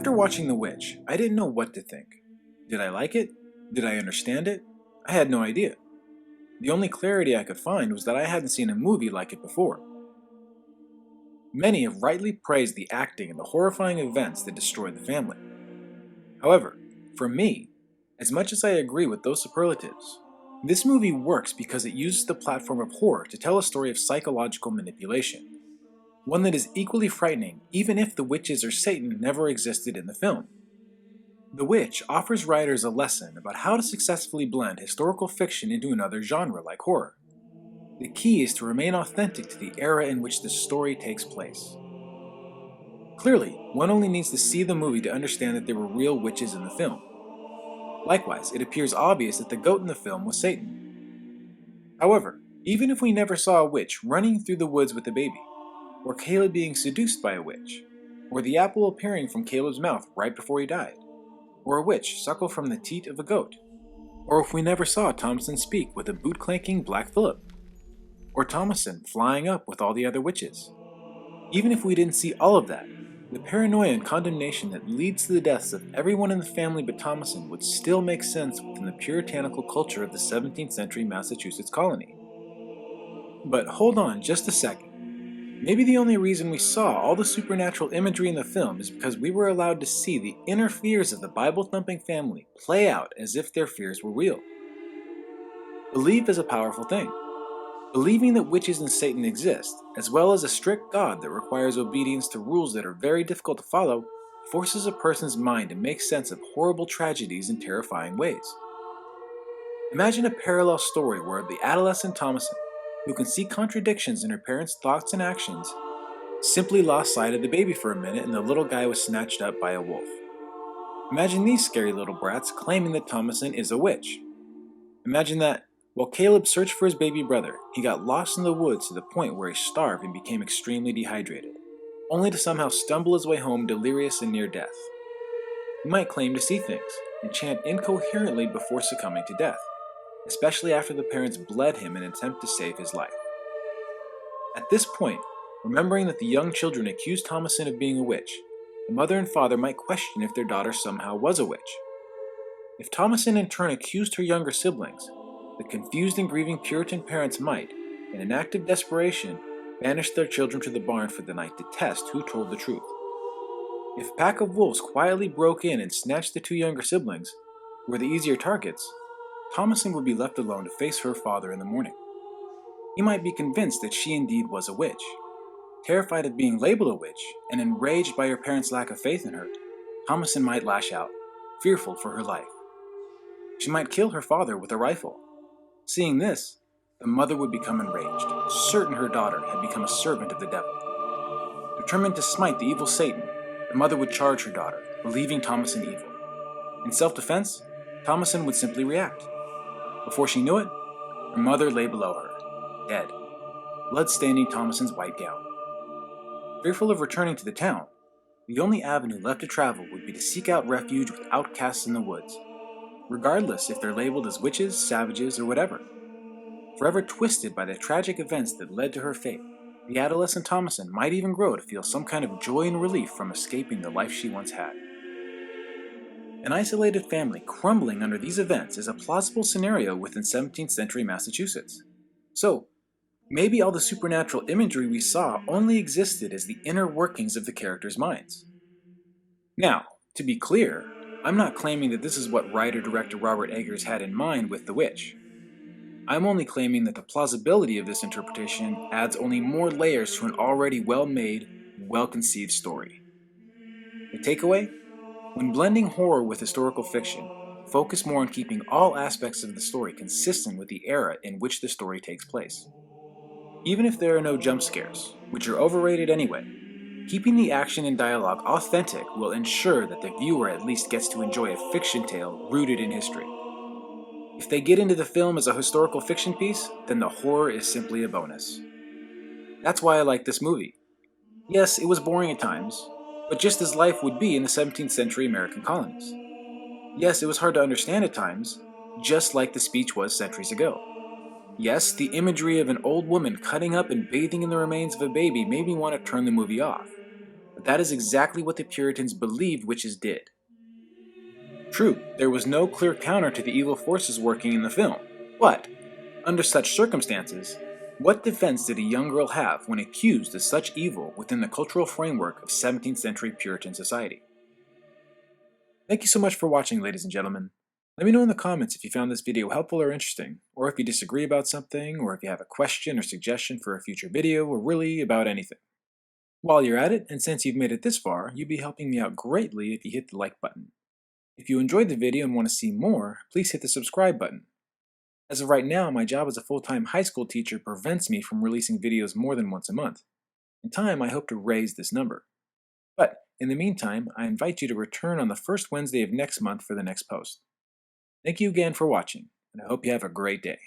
After watching The Witch, I didn't know what to think. Did I like it? Did I understand it? I had no idea. The only clarity I could find was that I hadn't seen a movie like it before. Many have rightly praised the acting and the horrifying events that destroyed the family. However, for me, as much as I agree with those superlatives, this movie works because it uses the platform of horror to tell a story of psychological manipulation. One that is equally frightening even if the witches or Satan never existed in the film. The Witch offers writers a lesson about how to successfully blend historical fiction into another genre like horror. The key is to remain authentic to the era in which the story takes place. Clearly, one only needs to see the movie to understand that there were real witches in the film. Likewise, it appears obvious that the goat in the film was Satan. However, even if we never saw a witch running through the woods with a baby, or Caleb being seduced by a witch, or the apple appearing from Caleb's mouth right before he died, or a witch suckle from the teat of a goat, or if we never saw Thomason speak with a boot-clanking Black Phillip, or Thomason flying up with all the other witches. Even if we didn't see all of that, the paranoia and condemnation that leads to the deaths of everyone in the family but Thomason would still make sense within the puritanical culture of the 17th century Massachusetts colony. But hold on just a second. Maybe the only reason we saw all the supernatural imagery in the film is because we were allowed to see the inner fears of the Bible-thumping family play out as if their fears were real. Belief is a powerful thing. Believing that witches and Satan exist, as well as a strict God that requires obedience to rules that are very difficult to follow, forces a person's mind to make sense of horrible tragedies in terrifying ways. Imagine a parallel story where the adolescent Thomason, who can see contradictions in her parents' thoughts and actions, simply lost sight of the baby for a minute and the little guy was snatched up by a wolf. Imagine these scary little brats claiming that Thomason is a witch. Imagine that, while Caleb searched for his baby brother, he got lost in the woods to the point where he starved and became extremely dehydrated, only to somehow stumble his way home delirious and near death. He might claim to see things and chant incoherently before succumbing to death, especially after the parents bled him in an attempt to save his life. At this point, remembering that the young children accused Thomason of being a witch, the mother and father might question if their daughter somehow was a witch. If Thomason in turn accused her younger siblings, the confused and grieving Puritan parents might, in an act of desperation, banish their children to the barn for the night to test who told the truth. If a pack of wolves quietly broke in and snatched the two younger siblings, who were the easier targets, Thomason would be left alone to face her father in the morning. He might be convinced that she indeed was a witch. Terrified of being labeled a witch, and enraged by her parents' lack of faith in her, Thomason might lash out, fearful for her life. She might kill her father with a rifle. Seeing this, the mother would become enraged, certain her daughter had become a servant of the devil. Determined to smite the evil Satan, the mother would charge her daughter, believing Thomason evil. In self-defense, Thomason would simply react. Before she knew it, her mother lay below her, dead, blood staining Thomason's white gown. Fearful of returning to the town, the only avenue left to travel would be to seek out refuge with outcasts in the woods, regardless if they're labeled as witches, savages, or whatever. Forever twisted by the tragic events that led to her fate, the adolescent Thomason might even grow to feel some kind of joy and relief from escaping the life she once had. An isolated family crumbling under these events is a plausible scenario within 17th century Massachusetts. So, maybe all the supernatural imagery we saw only existed as the inner workings of the characters' minds. Now, to be clear, I'm not claiming that this is what writer-director Robert Eggers had in mind with The Witch. I'm only claiming that the plausibility of this interpretation adds only more layers to an already well-made, well-conceived story. The takeaway? When blending horror with historical fiction, focus more on keeping all aspects of the story consistent with the era in which the story takes place. Even if there are no jump scares, which are overrated anyway, keeping the action and dialogue authentic will ensure that the viewer at least gets to enjoy a fiction tale rooted in history. If they get into the film as a historical fiction piece, then the horror is simply a bonus. That's why I like this movie. Yes, it was boring at times, but just as life would be in the 17th century American colonies. Yes, it was hard to understand at times, just like the speech was centuries ago. Yes, the imagery of an old woman cutting up and bathing in the remains of a baby made me want to turn the movie off. But that is exactly what the Puritans believed witches did. True, there was no clear counter to the evil forces working in the film, but, under such circumstances, what defense did a young girl have when accused of such evil within the cultural framework of 17th century Puritan society? Thank you so much for watching, ladies and gentlemen. Let me know in the comments if you found this video helpful or interesting, or if you disagree about something, or if you have a question or suggestion for a future video, or really about anything. While you're at it, and since you've made it this far, you'd be helping me out greatly if you hit the like button. If you enjoyed the video and want to see more, please hit the subscribe button. As of right now, my job as a full-time high school teacher prevents me from releasing videos more than once a month. In time, I hope to raise this number. But in the meantime, I invite you to return on the first Wednesday of next month for the next post. Thank you again for watching, and I hope you have a great day.